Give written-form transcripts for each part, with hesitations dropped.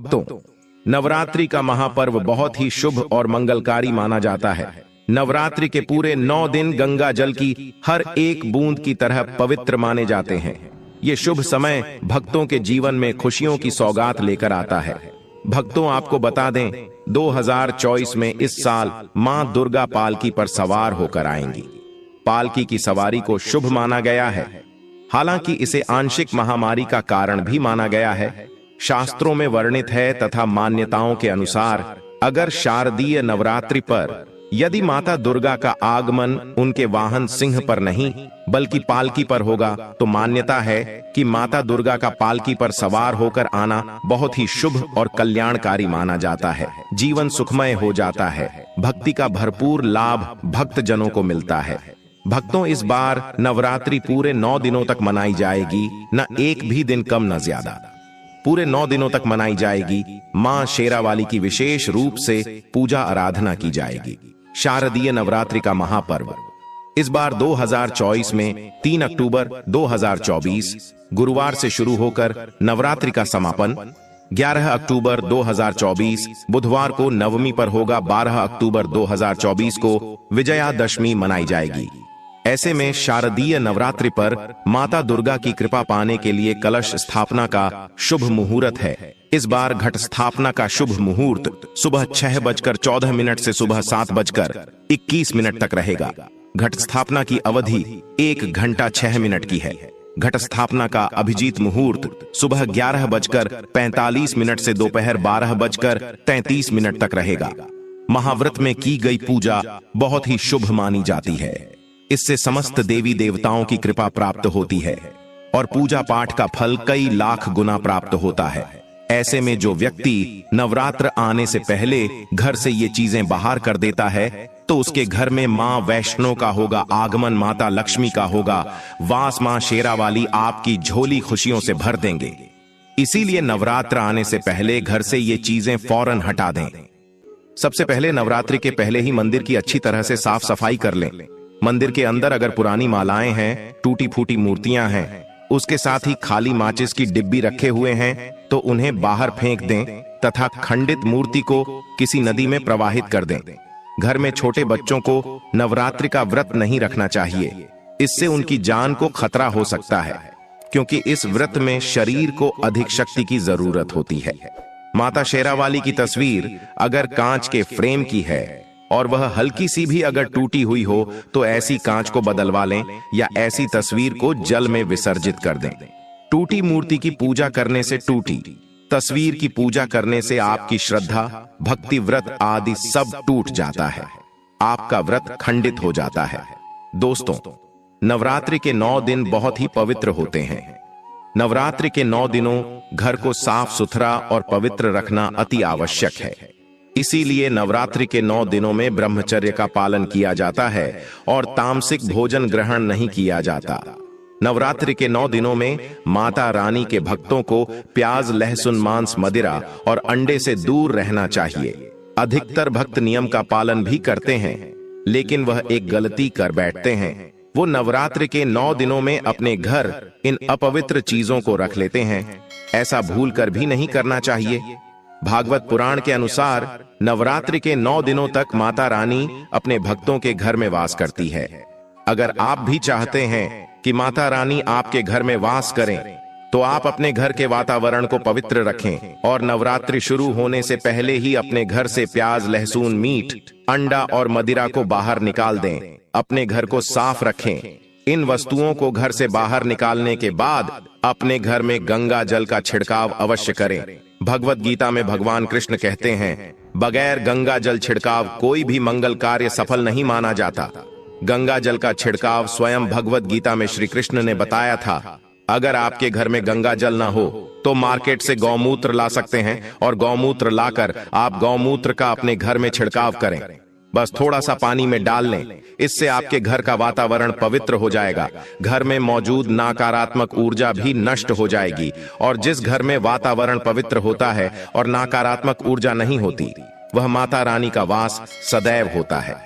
भक्तों, नवरात्रि का महापर्व बहुत ही शुभ और मंगलकारी माना जाता है। नवरात्रि के पूरे 9 दिन गंगा जल की हर एक बूंद की तरह पवित्र माने जाते हैं। ये शुभ समय भक्तों के जीवन में खुशियों की सौगात लेकर आता है। भक्तों, आपको बता दें, 2024 में इस साल मां दुर्गा पालकी पर सवार होकर आएंगी। पालकी की सवारी को शुभ माना गया है। हालांकि इसे आंशिक महामारी का कारण भी माना गया है। शास्त्रों में वर्णित है तथा मान्यताओं के अनुसार अगर शारदीय नवरात्रि पर यदि माता दुर्गा का आगमन उनके वाहन सिंह पर नहीं बल्कि पालकी पर होगा तो मान्यता है कि माता दुर्गा का पालकी पर सवार होकर आना बहुत ही शुभ और कल्याणकारी माना जाता है। जीवन सुखमय हो जाता है। भक्ति का भरपूर लाभ भक्त जनों को मिलता है। भक्तों, इस बार नवरात्रि पूरे 9 दिनों तक मनाई जाएगी, न एक भी दिन कम न ज्यादा। पूरे 9 दिनों तक मनाई जाएगी। मां शेरावाली की विशेष रूप से पूजा आराधना की जाएगी। शारदीय नवरात्रि का महापर्व इस बार 2024 में 3 अक्टूबर 2024 गुरुवार से शुरू होकर नवरात्रि का समापन 11 अक्टूबर 2024 बुधवार को नवमी पर होगा। 12 अक्टूबर 2024 को विजयादशमी मनाई जाएगी। ऐसे में शारदीय नवरात्रि पर माता दुर्गा की कृपा पाने के लिए कलश स्थापना का शुभ मुहूर्त है। इस बार घट स्थापना का शुभ मुहूर्त सुबह 6:14 से सुबह 7:21 तक रहेगा। घट स्थापना की अवधि 1 घंटा 6 मिनट की है। घट स्थापना का अभिजीत मुहूर्त सुबह 11:45 से दोपहर 12:33 तक रहेगा। महाव्रत में की गई पूजा बहुत ही शुभ मानी जाती है। इससे समस्त देवी देवताओं की कृपा प्राप्त होती है और पूजा पाठ का फल कई लाख गुना प्राप्त होता है। ऐसे में जो व्यक्ति नवरात्र आने से पहले घर से ये चीजें बाहर कर देता है तो उसके घर में मां वैष्णो का होगा आगमन, माता लक्ष्मी का होगा वास। मां शेरावाली आपकी झोली खुशियों से भर देंगे। इसीलिए नवरात्र आने से पहले घर से ये चीजें फौरन हटा दें। सबसे पहले नवरात्रि के पहले ही मंदिर की अच्छी तरह से साफ सफाई कर लें। मंदिर के अंदर अगर पुरानी मालाएं हैं, टूटी फूटी मूर्तियां हैं, उसके साथ ही खाली माचिस की डिब्बी रखे हुए हैं तो उन्हें बाहर फेंक दें तथा खंडित मूर्ति को किसी नदी में प्रवाहित कर दें। घर में छोटे बच्चों को नवरात्रि का व्रत नहीं रखना चाहिए। इससे उनकी जान को खतरा हो सकता है, क्योंकि इस व्रत में शरीर को अधिक शक्ति की जरूरत होती है। माता शेरावाली की तस्वीर अगर कांच के फ्रेम की है और वह हल्की सी भी अगर टूटी हुई हो तो ऐसी कांच को बदलवा लें या ऐसी तस्वीर को जल में विसर्जित कर दें। टूटी मूर्ति की पूजा करने से, टूटी तस्वीर की पूजा करने से आपकी श्रद्धा, भक्ति, व्रत आदि सब टूट जाता है। आपका व्रत खंडित हो जाता है। दोस्तों, नवरात्रि के 9 दिन बहुत ही पवित्र होते हैं। नवरात्रि के 9 दिनों घर को साफ सुथरा और पवित्र रखना अति आवश्यक है। इसीलिए नवरात्रि के 9 दिनों में ब्रह्मचर्य का पालन किया जाता है और तामसिक भोजन ग्रहण नहीं किया जाता। नवरात्रि के 9 दिनों में माता रानी के भक्तों को प्याज, लहसुन, मांस, मदिरा और अंडे से दूर रहना चाहिए। अधिकतर भक्त नियम का पालन भी करते हैं, लेकिन वह एक गलती कर बैठते हैं। वो नवरात्रि के 9 दिनों में अपने घर इन अपवित्र चीजों को रख लेते हैं। ऐसा भूल कर भी नहीं करना चाहिए। भागवत पुराण के अनुसार नवरात्रि के 9 दिनों तक माता रानी अपने भक्तों के घर में वास करती है। अगर आप भी चाहते हैं कि माता रानी आपके घर में वास करें तो आप अपने घर के वातावरण को पवित्र रखें और नवरात्रि शुरू होने से पहले ही अपने घर से प्याज, लहसुन, मीट, अंडा और मदिरा को बाहर निकाल दें। अपने घर को साफ रखें। इन वस्तुओं को घर से बाहर निकालने के बाद अपने घर में गंगा जल का छिड़काव अवश्य करें। भगवत गीता में भगवान कृष्ण कहते हैं, बगैर गंगा जल छिड़काव कोई भी मंगल कार्य सफल नहीं माना जाता। गंगा जल का छिड़काव स्वयं भगवत गीता में श्री कृष्ण ने बताया था। अगर आपके घर में गंगा जल ना हो तो मार्केट से गौमूत्र ला सकते हैं और गौमूत्र लाकर आप गौमूत्र का अपने घर में छिड़काव करें। बस थोड़ा सा पानी में डाल लें। इससे आपके घर का वातावरण पवित्र हो जाएगा। घर में मौजूद नकारात्मक ऊर्जा भी नष्ट हो जाएगी और जिस घर में वातावरण पवित्र होता है और नकारात्मक ऊर्जा नहीं होती, वह माता रानी का वास सदैव होता है।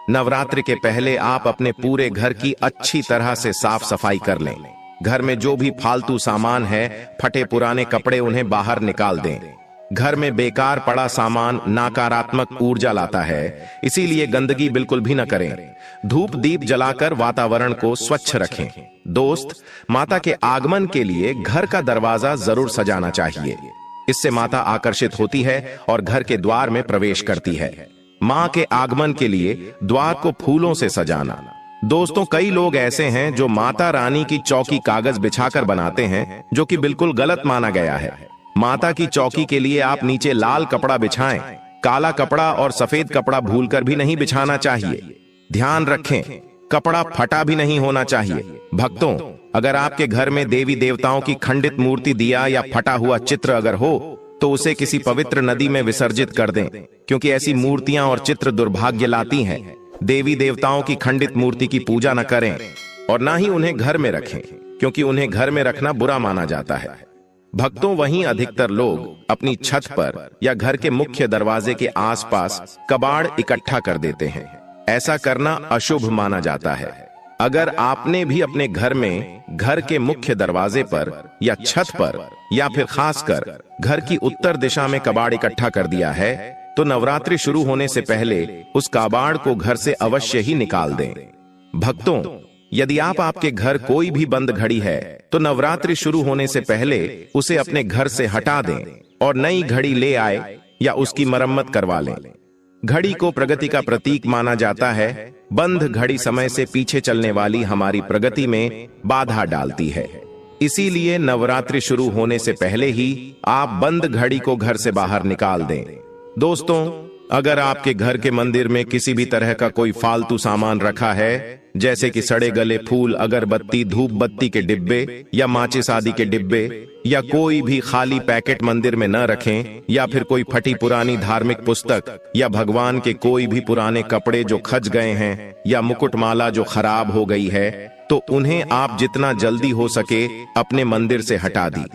नवरात्रि के पहले आप अपने पूरे घर की अच्छी तरह से साफ सफाई कर लें। घर में जो भी फालतू सामान है, फटे पुराने कपड़े, उन्हें बाहर निकाल दें। घर में बेकार पड़ा सामान नकारात्मक ऊर्जा लाता है, इसीलिए गंदगी बिल्कुल भी न करें। धूप दीप जलाकर वातावरण को स्वच्छ रखें। दोस्त, माता के आगमन के लिए घर का दरवाजा जरूर सजाना चाहिए। इससे माता आकर्षित होती है और घर के द्वार में प्रवेश करती है। मां के आगमन के लिए द्वार को फूलों से सजाना। दोस्तों, कई लोग ऐसे हैं जो माता रानी की चौकी कागज बिछाकर बनाते हैं, जो कि बिल्कुल गलत माना गया है। माता की चौकी के लिए आप नीचे लाल कपड़ा बिछाएं। काला कपड़ा और सफेद कपड़ा भूलकर भी नहीं बिछाना चाहिए। ध्यान रखें, कपड़ा फटा भी नहीं होना चाहिए। भक्तों, अगर आपके घर में देवी देवताओं की खंडित मूर्ति, दिया या फटा हुआ चित्र अगर हो तो उसे किसी पवित्र नदी में विसर्जित कर दें, क्योंकि ऐसी मूर्तियां और चित्र दुर्भाग्य लाती हैं। देवी देवताओं की खंडित मूर्ति की पूजा न करें और ना ही उन्हें घर में रखें, क्योंकि उन्हें घर में रखना बुरा माना जाता है। भक्तों, वहीं अधिकतर लोग अपनी छत पर या घर के मुख्य दरवाजे के आसपास कबाड़ इकट्ठा कर देते हैं। ऐसा करना अशुभ माना जाता है। अगर आपने भी अपने घर में घर के मुख्य दरवाजे पर या छत पर या फिर खासकर घर की उत्तर दिशा में कबाड़ इकट्ठा कर दिया है, तो नवरात्रि शुरू होने से पहले उस कबाड़ को घर से अवश्य ही निकाल दें। भक्तों, यदि आपके घर कोई भी बंद घड़ी है तो नवरात्रि शुरू होने से पहले उसे अपने घर से हटा दें और नई घड़ी ले आए या उसकी मरम्मत करवा लें। घड़ी को प्रगति का प्रतीक माना जाता है। बंद घड़ी समय से पीछे चलने वाली हमारी प्रगति में बाधा डालती है। इसीलिए नवरात्रि शुरू होने से पहले ही आप बंद घड़ी को घर से बाहर निकाल दें। दोस्तों, अगर आपके घर के मंदिर में किसी भी तरह का कोई फालतू सामान रखा है, जैसे कि सड़े गले फूल, अगरबत्ती, धूप बत्ती के डिब्बे या माचिस आदि के डिब्बे, या कोई भी खाली पैकेट मंदिर में न रखें, या फिर कोई फटी पुरानी धार्मिक पुस्तक या भगवान के कोई भी पुराने कपड़े जो खच गए हैं या मुकुटमाला जो खराब हो गई है, तो उन्हें आप जितना जल्दी हो सके अपने मंदिर से हटा दी।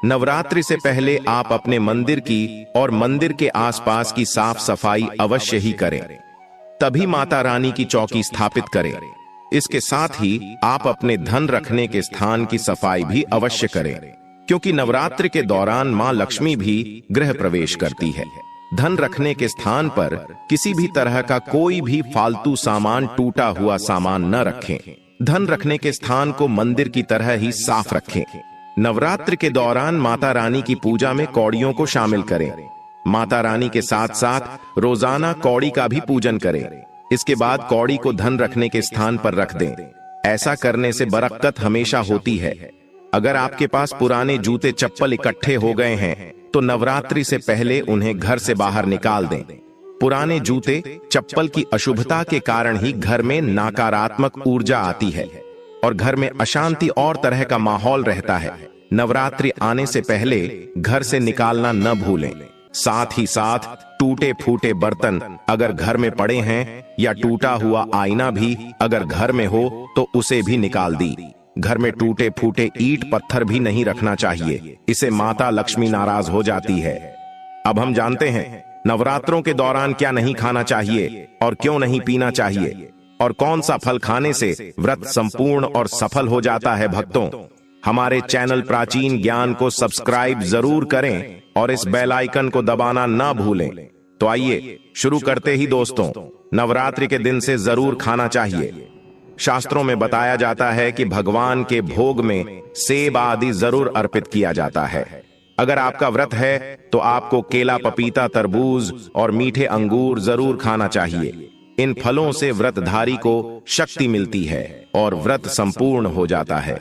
नवरात्रि से पहले आप अपने मंदिर की और मंदिर के आसपास की साफ सफाई अवश्य ही करें। तभी माता रानी की चौकी स्थापित करें। इसके साथ ही आप अपने धन रखने के स्थान की सफाई भी अवश्य करें, क्योंकि नवरात्रि के दौरान मां लक्ष्मी भी गृह प्रवेश करती है। धन रखने के स्थान पर किसी भी तरह का कोई भी फालतू सामान, टूटा हुआ सामान न रखें। धन रखने के स्थान को मंदिर की तरह ही साफ रखें। नवरात्रि के दौरान माता रानी की पूजा में कौड़ियों को शामिल करें। माता रानी के साथ साथ रोजाना कौड़ी का भी पूजन करें। इसके बाद कौड़ी को धन रखने के स्थान पर रख दें। ऐसा करने से बरकत हमेशा होती है। अगर आपके पास पुराने जूते चप्पल इकट्ठे हो गए हैं तो नवरात्रि से पहले उन्हें घर से बाहर निकाल दें। पुराने जूते चप्पल की अशुभता के कारण ही घर में नकारात्मक ऊर्जा आती है और घर में अशांति और तरह का माहौल रहता है। नवरात्रि आने से पहले घर से निकालना न भूलें। साथ ही साथ टूटे फूटे बर्तन अगर घर में पड़े हैं या टूटा हुआ आईना भी अगर घर में हो तो उसे भी निकाल दी। घर में टूटे फूटे ईंट पत्थर भी नहीं रखना चाहिए, इसे माता लक्ष्मी नाराज हो जाती है। अब हम जानते हैं नवरात्रों के दौरान क्या नहीं खाना चाहिए और क्यों नहीं पीना चाहिए और कौन सा फल खाने से व्रत संपूर्ण और सफल हो जाता है। भक्तों, हमारे चैनल प्राचीन ज्ञान को सब्सक्राइब जरूर करें और इस बेल आइकन को दबाना ना भूलें। तो आइए शुरू करते ही दोस्तों, नवरात्रि के दिन से जरूर खाना चाहिए। शास्त्रों में बताया जाता है कि भगवान के भोग में सेब आदि जरूर अर्पित किया जाता है। अगर आपका व्रत है तो आपको केला, पपीता, तरबूज और मीठे अंगूर जरूर खाना चाहिए। इन फलों से व्रतधारी को शक्ति मिलती है और व्रत संपूर्ण हो जाता है।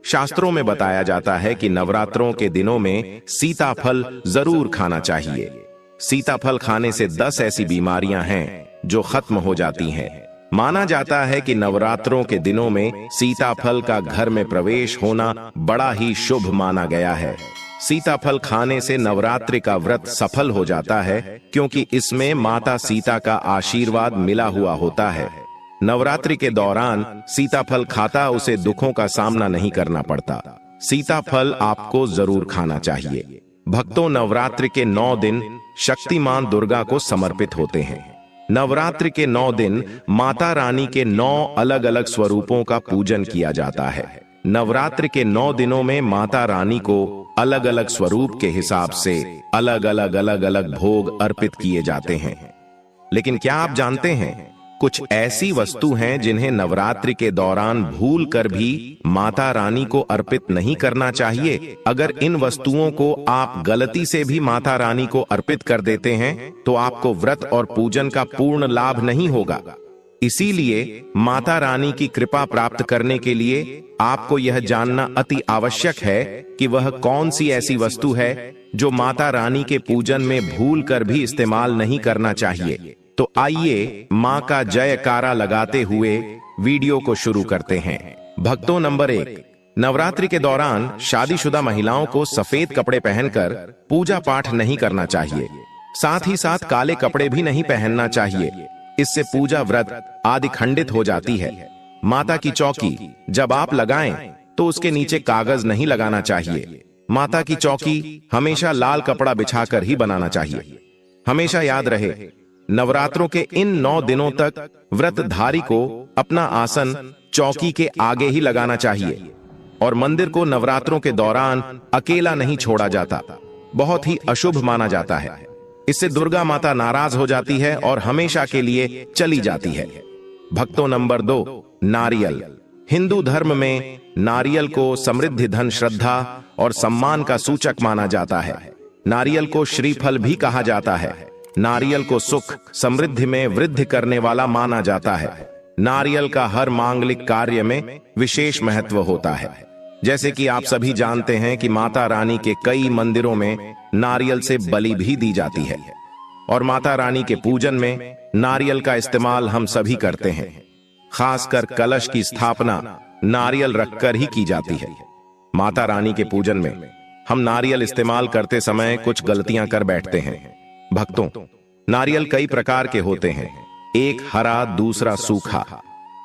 शास्त्रों में बताया जाता है कि नवरात्रों के दिनों में सीताफल जरूर खाना चाहिए। सीताफल खाने से 10 ऐसी बीमारियां हैं जो खत्म हो जाती हैं। माना जाता है कि नवरात्रों के दिनों में सीताफल का घर में प्रवेश होना बड़ा ही शुभ माना गया है। सीताफल खाने से नवरात्रि का व्रत सफल हो जाता है, क्योंकि इसमें माता सीता का आशीर्वाद मिला हुआ होता है। नवरात्रि के दौरान सीताफल खाता उसे दुखों का सामना नहीं करना पड़ता। सीताफल आपको जरूर खाना चाहिए। भक्तों, नवरात्रि के 9 दिन शक्तिमान दुर्गा को समर्पित होते हैं। नवरात्रि के 9 दिन माता रानी के 9 अलग अलग स्वरूपों का पूजन किया जाता है। नवरात्रि के 9 दिनों में माता रानी को अलग अलग स्वरूप के हिसाब से अलग अलग भोग अर्पित किए जाते हैं। लेकिन क्या आप जानते हैं, कुछ ऐसी वस्तु हैं जिन्हें नवरात्रि के दौरान भूल कर भी माता रानी को अर्पित नहीं करना चाहिए। अगर इन वस्तुओं को आप गलती से भी माता रानी को अर्पित कर देते हैं तो आपको व्रत और पूजन का पूर्ण लाभ नहीं होगा। इसीलिए माता रानी की कृपा प्राप्त करने के लिए आपको यह जानना अति आवश्यक है कि वह कौन सी ऐसी वस्तु है जो माता रानी के पूजन में भूल कर भी इस्तेमाल नहीं करना चाहिए। तो आइए मां का जयकारा लगाते हुए वीडियो को शुरू करते हैं। भक्तों, नंबर 1, नवरात्रि के दौरान शादीशुदा महिलाओं को सफेद कपड़े पहनकर पूजा पाठ नहीं करना चाहिए। साथ ही साथ काले कपड़े भी नहीं पहनना चाहिए। इससे पूजा व्रत आदि खंडित हो जाती है। माता की चौकी जब आप लगाएं तो उसके नीचे कागज नहीं लगाना चाहिए। माता की चौकी हमेशा लाल कपड़ा बिछाकर ही बनाना चाहिए। हमेशा याद रहे, नवरात्रों के इन 9 दिनों तक व्रतधारी को अपना आसन चौकी के आगे ही लगाना चाहिए और मंदिर को नवरात्रों के दौरान अकेला नहीं छोड़ा जाता। बहुत ही अशुभ माना जाता है। इससे दुर्गा माता नाराज हो जाती है और हमेशा के लिए चली जाती है। भक्तों, नंबर 2, नारियल। हिंदू धर्म में नारियल को समृद्धि, धन, श्रद्धा और सम्मान का सूचक माना जाता है। नारियल को श्रीफल भी कहा जाता है। नारियल को सुख समृद्धि में वृद्धि करने वाला माना जाता है। नारियल का हर मांगलिक कार्य में विशेष महत्व होता है। जैसे कि आप सभी जानते हैं कि माता रानी के कई मंदिरों में नारियल से बलि भी दी जाती है और माता रानी के पूजन में नारियल का इस्तेमाल हम सभी करते हैं। खासकर कलश की स्थापना नारियल रखकर ही की जाती है। माता रानी के पूजन में हम नारियल इस्तेमाल करते समय कुछ गलतियां कर बैठते हैं। भक्तों, नारियल कई प्रकार के होते हैं। एक हरा, दूसरा सूखा,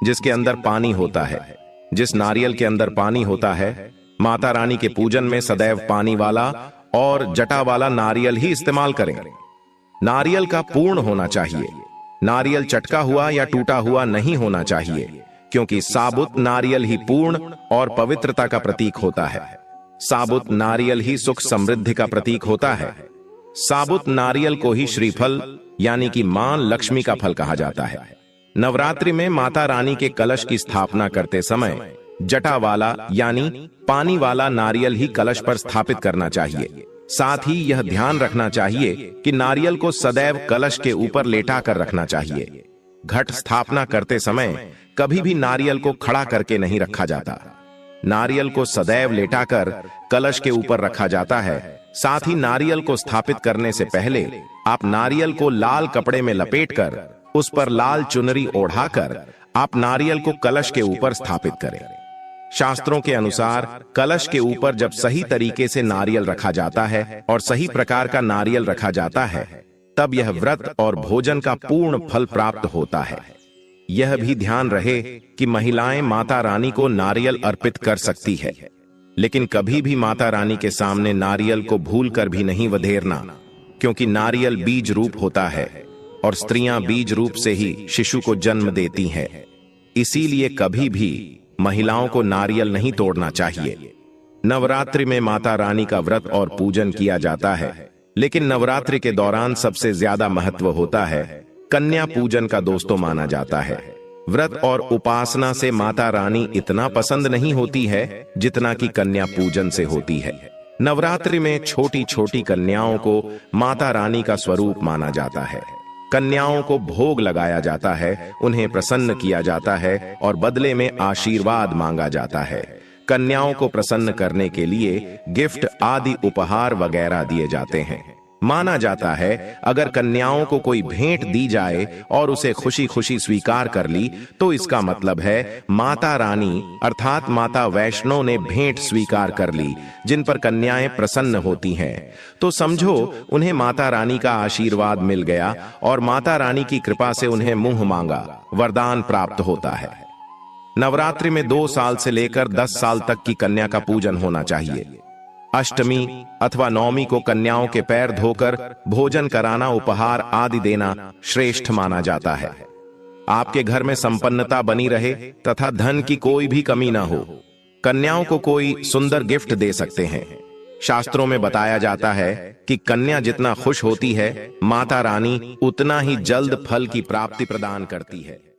जिसके अंदर पानी होता है। जिस नारियल के अंदर पानी होता है, माता रानी के पूजन में सदैव पानी वाला और जटा वाला नारियल ही इस्तेमाल करें। नारियल का पूर्ण होना चाहिए। नारियल चटका हुआ या टूटा हुआ नहीं होना चाहिए, क्योंकि साबुत नारियल ही पूर्ण और पवित्रता का प्रतीक होता है। साबुत नारियल ही सुख समृद्धि का प्रतीक होता है। साबुत नारियल को ही श्रीफल यानी कि मां लक्ष्मी का फल कहा जाता है। नवरात्रि में माता रानी के कलश की स्थापना करते समय जटा वाला यानी पानी वाला नारियल ही कलश पर स्थापित करना चाहिए। साथ ही यह ध्यान रखना चाहिए कि नारियल को सदैव कलश के ऊपर लेटा कर रखना चाहिए। घट स्थापना करते समय कभी भी नारियल को खड़ा करके नहीं रखा जाता। नारियल को सदैव लेटाकर कलश के ऊपर रखा जाता है। साथ ही नारियल को स्थापित करने से पहले आप नारियल को लाल कपड़े में लपेटकर उस पर लाल चुनरी ओढ़ाकर आप नारियल को कलश के ऊपर स्थापित करें। शास्त्रों के अनुसार कलश के ऊपर जब सही तरीके से नारियल रखा जाता है और सही प्रकार का नारियल रखा जाता है, तब यह व्रत और भोजन का पूर्ण फल प्राप्त होता है। यह भी ध्यान रहे कि महिलाएं माता रानी को नारियल अर्पित कर सकती है, लेकिन कभी भी माता रानी के सामने नारियल को भूलकर भी नहीं वधेरना, क्योंकि नारियल बीज रूप होता है और स्त्रियां बीज रूप से ही शिशु को जन्म देती हैं। इसीलिए कभी भी महिलाओं को नारियल नहीं तोड़ना चाहिए। नवरात्रि में माता रानी का व्रत और पूजन किया जाता है, लेकिन नवरात्रि के दौरान सबसे ज्यादा महत्व होता है कन्या पूजन का। दोस्तों, माना जाता है व्रत और उपासना से माता रानी इतना पसंद नहीं होती है जितना कि कन्या पूजन से होती है। नवरात्रि में छोटी छोटी कन्याओं को माता रानी का स्वरूप माना जाता है। कन्याओं को भोग लगाया जाता है, उन्हें प्रसन्न किया जाता है और बदले में आशीर्वाद मांगा जाता है। कन्याओं को प्रसन्न करने के लिए गिफ्ट आदि उपहार वगैरह दिए जाते हैं। माना जाता है अगर कन्याओं को कोई भेंट दी जाए और उसे खुशी खुशी स्वीकार कर ली तो इसका मतलब है माता रानी अर्थात माता वैष्णो ने भेंट स्वीकार कर ली, जिन पर कन्याएं प्रसन्न होती हैं। तो समझो उन्हें माता रानी का आशीर्वाद मिल गया और माता रानी की कृपा से उन्हें मुंह मांगा वरदान प्राप्त होता है। नवरात्रि में 2 साल से लेकर 10 साल तक की कन्या का पूजन होना चाहिए। अष्टमी अथवा नवमी को कन्याओं के पैर धोकर भोजन कराना, उपहार आदि देना श्रेष्ठ माना जाता है। आपके घर में संपन्नता बनी रहे तथा धन की कोई भी कमी ना हो। कन्याओं को कोई सुंदर गिफ्ट दे सकते हैं। शास्त्रों में बताया जाता है कि कन्या जितना खुश होती है, माता रानी उतना ही जल्द फल की प्राप्ति प्रदान करती है।